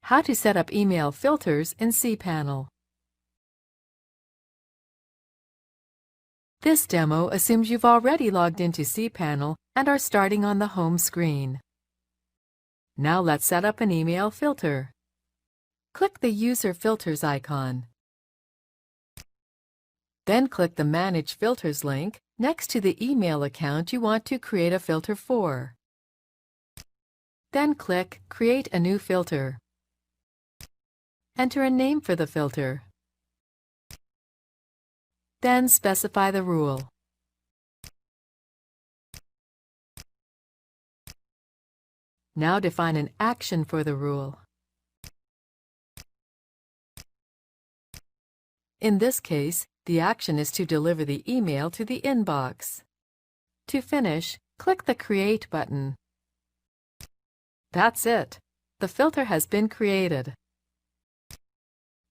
How to set up email filters in cPanel. This demo assumes you've already logged into cPanel and are starting on the home screen. Now let's set up an email filter. Click the User Filters icon. Then click the Manage Filters link next to the email account you want to create a filter for. Then click Create a new filter. Enter a name for the filter. Then specify the rule. Now define an action for the rule. In this case, the action is to deliver the email to the inbox. To finish, click the Create button. That's it. The filter has been created.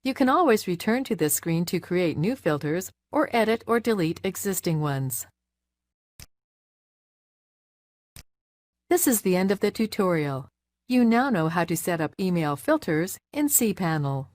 You can always return to this screen to create new filters or edit or delete existing ones. This is the end of the tutorial. You now know how to set up email filters in cPanel.